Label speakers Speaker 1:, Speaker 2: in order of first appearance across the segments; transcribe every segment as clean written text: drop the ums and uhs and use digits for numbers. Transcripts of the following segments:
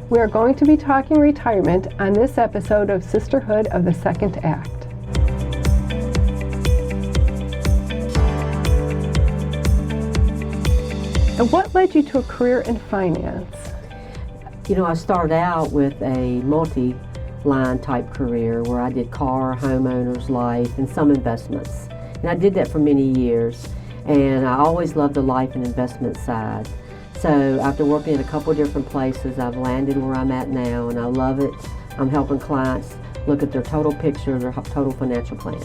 Speaker 1: We are going to be talking retirement on this episode of Sisterhood of the Second Act. And what led you to a career in finance?
Speaker 2: You know, I started out with a multi-line type career where I did car, homeowners, life, and some investments. And I did that for many years, and I always loved the life and investment side. So after working at a couple different places, I've landed where I'm at now, and I love it. I'm helping clients look at their total picture, their total financial plan.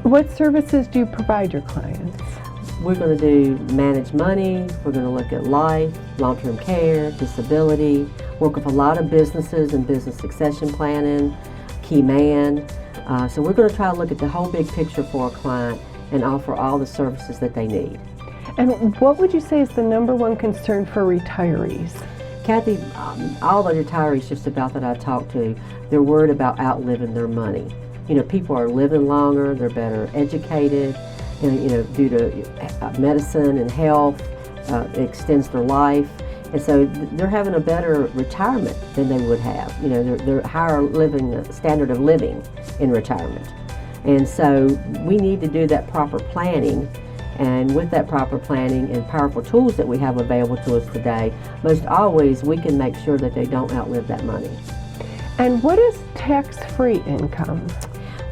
Speaker 1: What services do you provide your clients?
Speaker 2: We're going to do manage money, we're going to look at life, long-term care, disability, work with a lot of businesses and business succession planning, key man. So we're going to try to look at the whole big picture for a client and offer all the services that they need.
Speaker 1: And what would you say is the number one concern for retirees?
Speaker 2: Kathy, all the retirees just about that I talk to, they're worried about outliving their money. You know, people are living longer, they're better educated, and, you know, due to medicine and health, it extends their life. And so they're having a better retirement than they would have. You know, they're higher living standard of living in retirement. And so we need to do that proper planning. And with that proper planning and powerful tools that we have available to us today, most always we can make sure that they don't outlive that money.
Speaker 1: And what is tax-free income?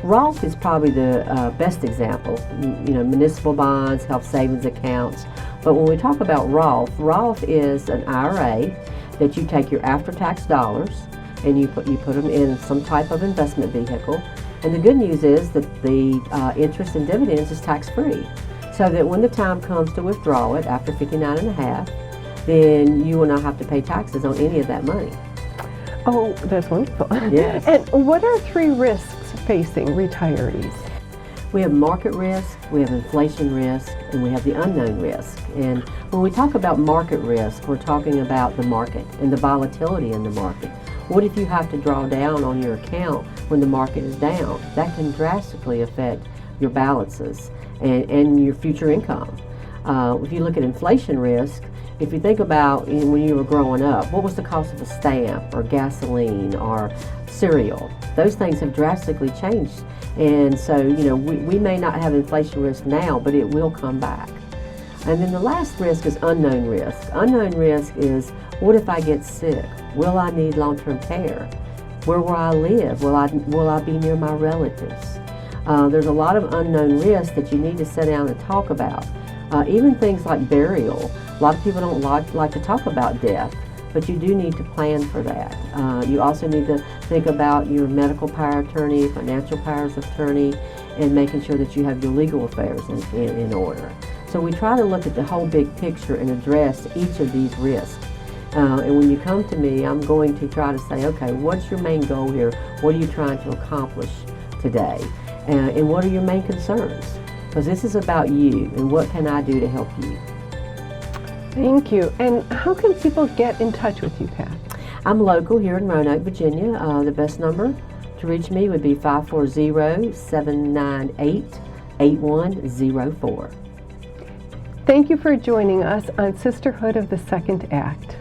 Speaker 2: Roth is probably the best example. You know, municipal bonds, health savings accounts. But when we talk about Roth is an IRA that you take your after-tax dollars and you put them in some type of investment vehicle. And the good news is that the interest and dividends is tax-free. So that when the time comes to withdraw it after 59 and a half, then you will not have to pay taxes on any of that money.
Speaker 1: Oh, that's wonderful.
Speaker 2: Yes.
Speaker 1: And what are three risks facing retirees?
Speaker 2: We have market risk, we have inflation risk, and we have the unknown risk. And when we talk about market risk, we're talking about the market and the volatility in the market. What if you have to draw down on your account when the market is down? That can drastically affect your balances and your future income. If you look at inflation risk, if you think about when you were growing up, what was the cost of a stamp or gasoline or cereal? Those things have drastically changed. And so, you know, we may not have inflation risk now, but it will come back. And then the last risk is unknown risk. Unknown risk is, what if I get sick? Will I need long-term care? Where will I live? Will I be near my relatives? There's a lot of unknown risks that you need to sit down and talk about. Even things like burial. A lot of people don't like to talk about death, but you do need to plan for that. You also need to think about your medical power of attorney, financial powers of attorney, and making sure that you have your legal affairs in order. So we try to look at the whole big picture and address each of these risks. And when you come to me, I'm going to try to say, okay, what's your main goal here? What are you trying to accomplish today? And what are your main concerns? Because this is about you, and what can I do to help you?
Speaker 1: Thank you. And how can people get in touch with you, Pat?
Speaker 2: I'm local here in Roanoke, Virginia. The best number to reach me would be 540-798-8104.
Speaker 1: Thank you for joining us on Sisterhood of the Second Act.